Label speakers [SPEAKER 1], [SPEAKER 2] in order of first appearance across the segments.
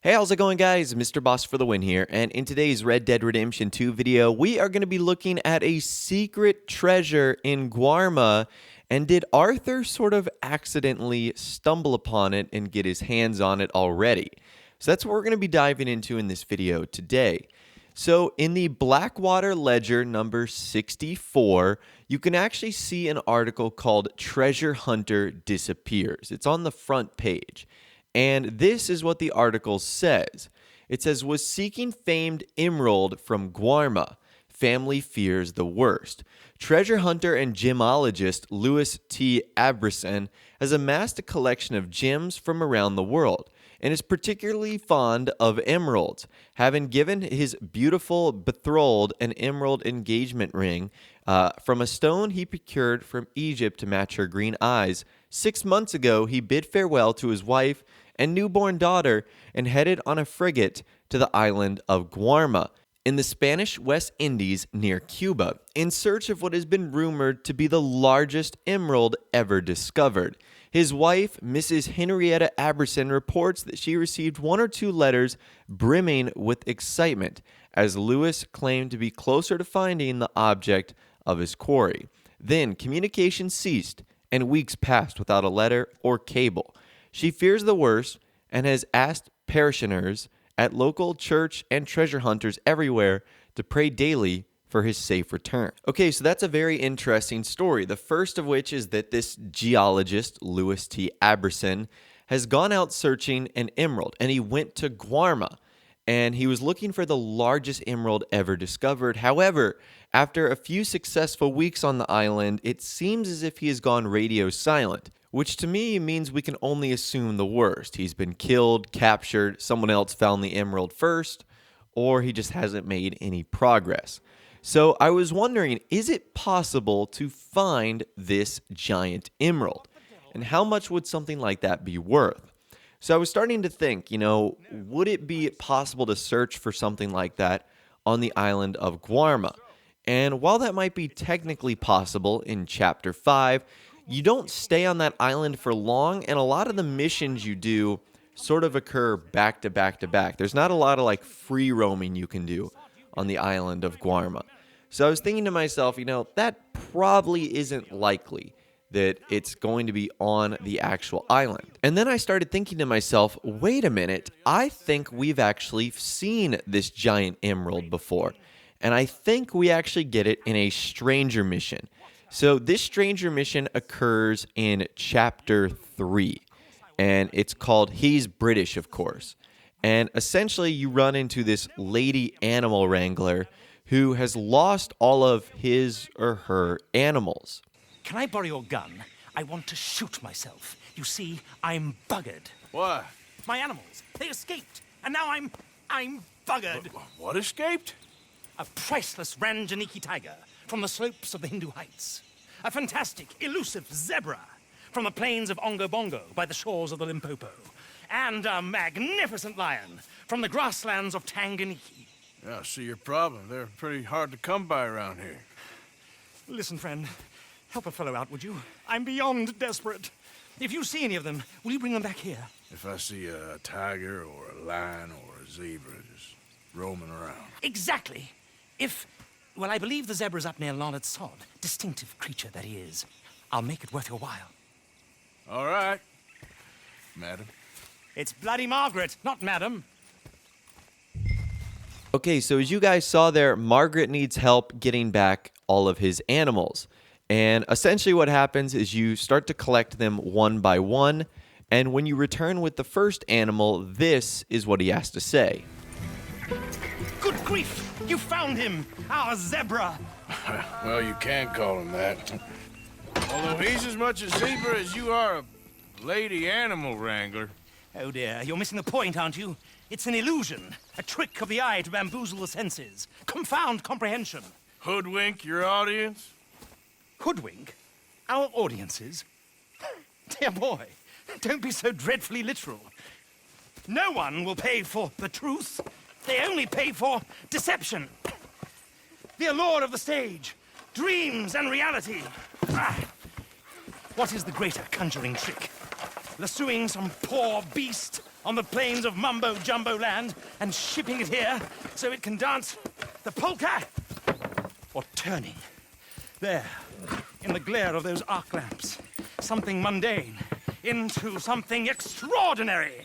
[SPEAKER 1] Hey, how's it going, guys? Mr. Boss for the win here, and in today's Red Dead Redemption 2 video, we are going to be looking at a secret treasure in Guarma, and did Arthur sort of accidentally stumble upon it and get his hands on it already? So that's what we're going to be diving into in this video today. So in the Blackwater Ledger number 64, you can actually see an article called Treasure Hunter Disappears. It's on the front page. And this is what the article says. It says, was seeking famed emerald from Guarma. Family fears the worst. Treasure hunter and gemologist Louis T. Abrison has amassed a collection of gems from around the world and is particularly fond of emeralds, having given his beautiful betrothed an emerald engagement ring from a stone he procured from Egypt to match her green eyes. 6 months ago, he bid farewell to his wife and newborn daughter and headed on a frigate to the island of Guarma in the Spanish West Indies near Cuba in search of what has been rumored to be the largest emerald ever discovered. His wife, Mrs. Henrietta Aberson, reports that she received 1 or 2 letters brimming with excitement as Lewis claimed to be closer to finding the object of his quarry. Then communication ceased and weeks passed without a letter or cable. She fears the worst and has asked parishioners at local church and treasure hunters everywhere to pray daily for his safe return. Okay, so that's a very interesting story. The first of which is that this geologist, Louis T. Aberson, has gone out searching an emerald, and he went to Guarma, and he was looking for the largest emerald ever discovered. However, after a few successful weeks on the island, it seems as if he has gone radio silent, which to me means we can only assume the worst. He's been killed, captured, someone else found the emerald first, or he just hasn't made any progress. So I was wondering, is it possible to find this giant emerald? And how much would something like that be worth? So I was starting to think, would it be possible to search for something like that on the island of Guarma? And while that might be technically possible in Chapter 5, you don't stay on that island for long, and a lot of the missions you do sort of occur back to back to back. There's not a lot of free roaming you can do on the island of Guarma. So I was thinking to myself, that probably isn't likely that it's going to be on the actual island. And then I started thinking to myself, wait a minute, I think we've actually seen this giant emerald before. And I think we actually get it in a stranger mission. So this stranger mission occurs in Chapter 3, and it's called He's British, of course. And essentially you run into this lady animal wrangler who has lost all of his or her animals.
[SPEAKER 2] Can I borrow your gun? I want to shoot myself. You see, I'm buggered.
[SPEAKER 3] What?
[SPEAKER 2] My animals, they escaped, and now I'm buggered.
[SPEAKER 3] What escaped?
[SPEAKER 2] A priceless Ranjaniki tiger from the slopes of the Hindu Heights. A fantastic, elusive zebra from the plains of Ongo Bongo by the shores of the Limpopo. And a magnificent lion from the grasslands of Tanganyika.
[SPEAKER 3] Yeah, I see your problem. They're pretty hard to come by around here.
[SPEAKER 2] Listen, friend, help a fellow out, would you? I'm beyond desperate. If you see any of them, will you bring them back here?
[SPEAKER 3] If I see a tiger or a lion or a zebra just roaming around.
[SPEAKER 2] Exactly. Well, I believe the zebra's up near Larned Sod. Distinctive creature that he is. I'll make it worth your while.
[SPEAKER 3] All right, madam.
[SPEAKER 2] It's Bloody Margaret, not madam.
[SPEAKER 1] Okay, so as you guys saw there, Margaret needs help getting back all of his animals. And essentially what happens is you start to collect them one by one, and when you return with the first animal, this is what he has to say.
[SPEAKER 2] Good grief! You found him! Our zebra!
[SPEAKER 3] Well, you can call him that. Although he's as much a zebra as you are a lady animal wrangler.
[SPEAKER 2] Oh dear, you're missing the point, aren't you? It's an illusion, a trick of the eye to bamboozle the senses, confound comprehension.
[SPEAKER 3] Hoodwink your audience?
[SPEAKER 2] Hoodwink? Our audiences? Dear boy, don't be so dreadfully literal. No one will pay for the truth. They only pay for deception. The allure of the stage, dreams and reality. What is the greater conjuring trick? Lassoing some poor beast on the plains of mumbo-jumbo land and shipping it here so it can dance the polka. Or turning, there, in the glare of those arc lamps, something mundane into something extraordinary.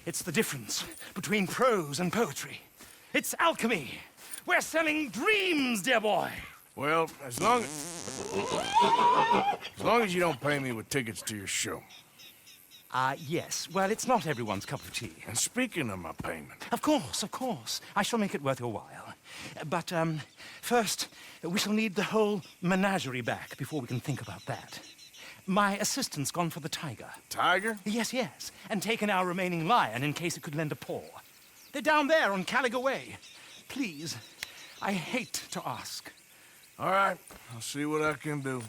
[SPEAKER 2] It's the difference between prose and poetry. It's alchemy. We're selling dreams, dear boy.
[SPEAKER 3] Well, as long as you don't pay me with tickets to your show.
[SPEAKER 2] Yes. Well, it's not everyone's cup of tea.
[SPEAKER 3] And speaking of my payment,
[SPEAKER 2] Of course. I shall make it worth your while. But, first, we shall need the whole menagerie back before we can think about that. My assistant's gone for the tiger.
[SPEAKER 3] Tiger?
[SPEAKER 2] Yes, and taken our remaining lion in case it could lend a paw. They're down there on Caliga Way. Please, I hate to ask.
[SPEAKER 3] All right, I'll see what I can do.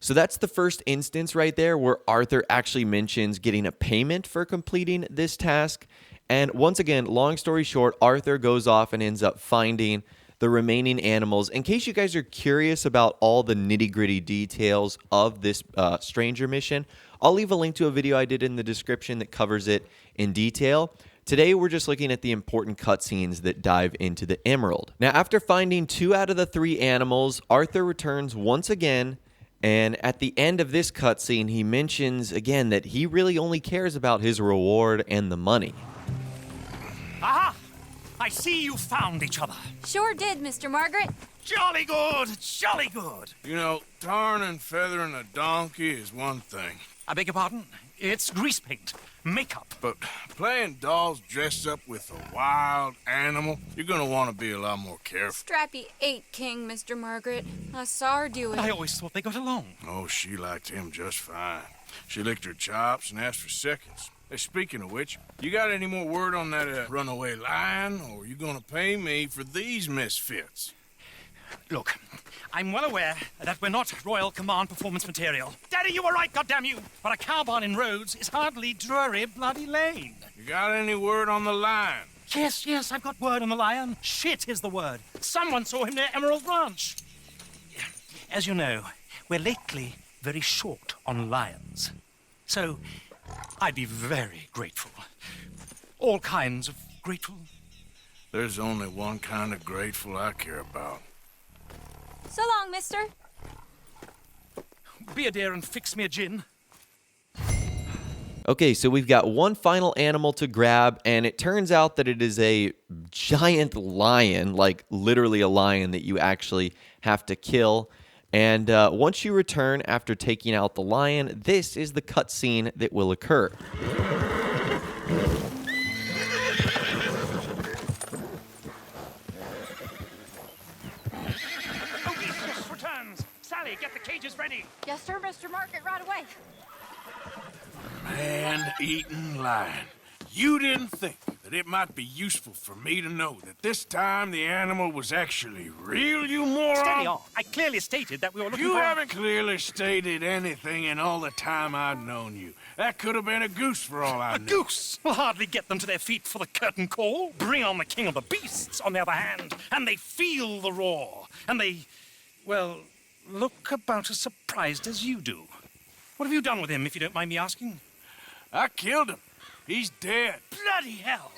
[SPEAKER 1] So that's the first instance right there where Arthur actually mentions getting a payment for completing this task. And once again, long story short, Arthur goes off and ends up finding the remaining animals. In case you guys are curious about all the nitty-gritty details of this stranger mission, I'll leave a link to a video I did in the description that covers it in detail. Today, we're just looking at the important cutscenes that dive into the emerald. Now, after finding 2 out of the 3 animals, Arthur returns once again, and at the end of this cutscene, he mentions again that he really only cares about his reward and the money.
[SPEAKER 2] Aha! I see you found each other.
[SPEAKER 4] Sure did, Mr. Margaret.
[SPEAKER 2] Jolly good, jolly good.
[SPEAKER 3] You know, tarring and feathering a donkey is one thing.
[SPEAKER 2] I beg your pardon? It's grease paint, makeup.
[SPEAKER 3] But playing dolls dressed up with a wild animal, you're gonna want to be a lot more careful.
[SPEAKER 4] Strappy ain't king, Mr. Margaret. I saw her do it.
[SPEAKER 2] I always thought they got along.
[SPEAKER 3] Oh, she liked him just fine. She licked her chops and asked for seconds. Hey, speaking of which, you got any more word on that runaway lion, or are you gonna pay me for these misfits?
[SPEAKER 2] Look, I'm well aware that we're not Royal Command performance material. Daddy, you were right, goddammit! But a cow barn in Rhodes is hardly Drury Bloody Lane.
[SPEAKER 3] You got any word on the lion?
[SPEAKER 2] Yes, I've got word on the lion. Shit is the word. Someone saw him near Emerald Ranch. As you know, we're lately very short on lions. So, I'd be very grateful. All kinds of grateful.
[SPEAKER 3] There's only one kind of grateful I care about.
[SPEAKER 4] So long, mister.
[SPEAKER 2] Be a dear and fix me a gin.
[SPEAKER 1] Okay, so we've got one final animal to grab, and it turns out that it is a giant lion, like literally a lion that you actually have to kill. And once you return after taking out the lion, this is the cutscene that will occur.
[SPEAKER 2] Returns. Sally, get the cages ready.
[SPEAKER 4] Yes, sir, Mr. Margaret, right away.
[SPEAKER 3] Man-eating lion. You didn't think that it might be useful for me to know that this time the animal was actually real, you moron?
[SPEAKER 2] Steady on. I clearly stated that we were looking
[SPEAKER 3] You
[SPEAKER 2] for...
[SPEAKER 3] haven't clearly stated anything in all the time I've known you. That could have been a goose for all I
[SPEAKER 2] A
[SPEAKER 3] knew.
[SPEAKER 2] goose will hardly get them to their feet for the curtain call. Bring on the king of the beasts, on the other hand, and they feel the roar. And they, well, look about as surprised as you do. What have you done with him, if you don't mind me asking?
[SPEAKER 3] I killed him. He's dead.
[SPEAKER 2] Bloody hell!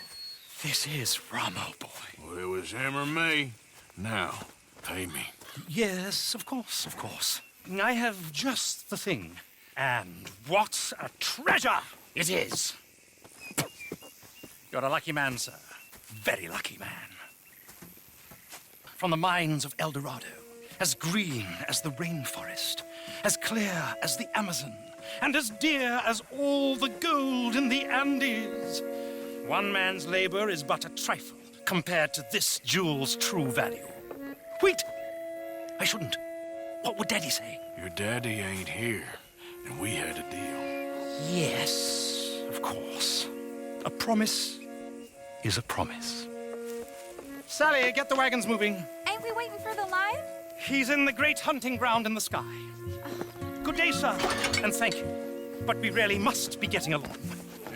[SPEAKER 2] This is Ramo, boy.
[SPEAKER 3] Well, it was him or me. Now, pay me.
[SPEAKER 2] Yes, of course. I have just the thing. And what a treasure it is! You're a lucky man, sir. Very lucky man. From the mines of El Dorado, as green as the rainforest, as clear as the Amazon, and as dear as all the gold in the Andes. One man's labor is but a trifle compared to this jewel's true value. Wait! I shouldn't. What would Daddy say?
[SPEAKER 3] Your daddy ain't here, and we had a deal.
[SPEAKER 2] Yes, of course. A promise is a promise. Sally, get the wagons moving.
[SPEAKER 4] Ain't we waiting for the lion?
[SPEAKER 2] He's in the great hunting ground in the sky. Good day, sir, and thank you. But we really must be getting along.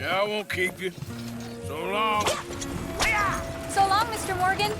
[SPEAKER 3] Yeah, I won't keep you. So long.
[SPEAKER 4] So long, Mr. Morgan.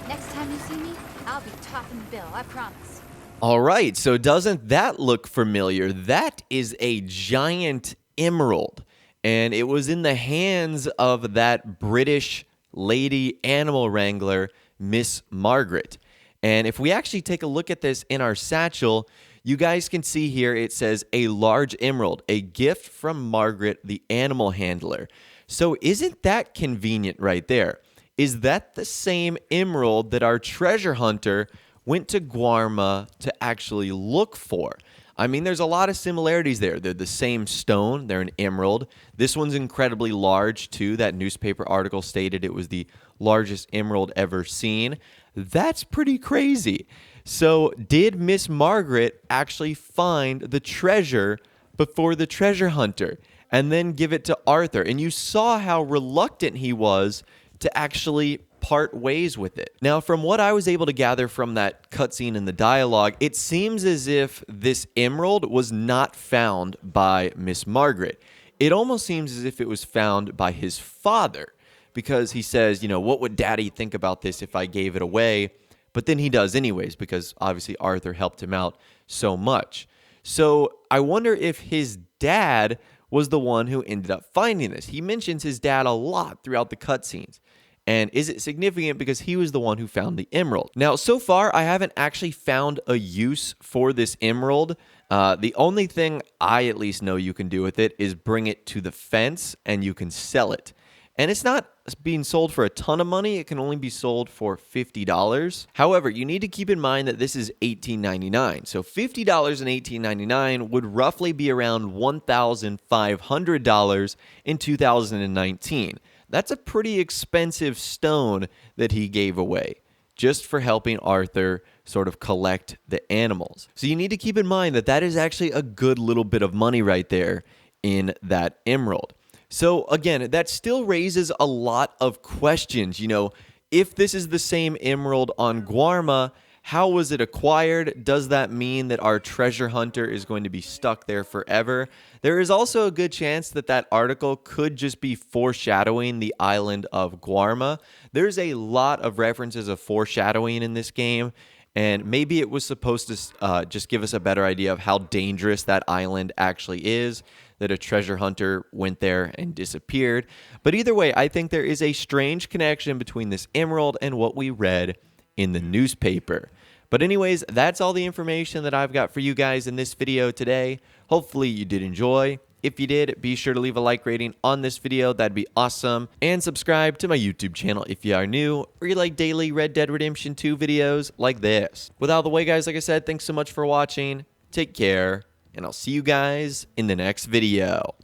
[SPEAKER 4] Next time you see me, I'll be topping the bill, I promise.
[SPEAKER 1] All right, so doesn't that look familiar? That is a giant emerald, and it was in the hands of that British lady animal wrangler, Miss Margaret. And if we actually take a look at this in our satchel, you guys can see here it says a large emerald, a gift from Margaret, the animal handler. So isn't that convenient right there? Is that the same emerald that our treasure hunter went to Guarma to actually look for? I mean, there's a lot of similarities there. They're the same stone. They're an emerald. This one's incredibly large, too. That newspaper article stated it was the largest emerald ever seen. That's pretty crazy. So did Miss Margaret actually find the treasure before the treasure hunter and then give it to Arthur? And you saw how reluctant he was to actually part ways with it. Now, from what I was able to gather from that cutscene in the dialogue, it seems as if this emerald was not found by Miss Margaret. It almost seems as if it was found by his father, because he says, you know, what would Daddy think about this if I gave it away? But then he does anyways, because obviously Arthur helped him out so much. So I wonder if his dad was the one who ended up finding this. He mentions his dad a lot throughout the cutscenes. And is it significant because he was the one who found the emerald? Now, so far, I haven't actually found a use for this emerald. The only thing I at least know you can do with it is bring it to the fence and you can sell it. And it's not being sold for a ton of money. It can only be sold for $50. However, you need to keep in mind that this is $18.99. So $50 and $18.99 would roughly be around $1,500 in 2019. That's a pretty expensive stone that he gave away just for helping Arthur sort of collect the animals. So you need to keep in mind that that is actually a good little bit of money right there in that emerald. So again, that still raises a lot of questions. You know, if this is the same emerald on Guarma, how was it acquired? Does that mean that our treasure hunter is going to be stuck there forever? There is also a good chance that that article could just be foreshadowing the island of Guarma. There's a lot of references of foreshadowing in this game, and maybe it was supposed to just give us a better idea of how dangerous that island actually is, that a treasure hunter went there and disappeared. But either way, I think there is a strange connection between this emerald and what we read in the newspaper. But anyways, that's all the information that I've got for you guys in this video today. Hopefully you did enjoy. If you did, be sure to leave a like rating on this video. That'd be awesome. And subscribe to my YouTube channel if you are new or you like daily Red Dead Redemption 2 videos like this. With all the way, guys, like I said, thanks so much for watching. Take care, and I'll see you guys in the next video.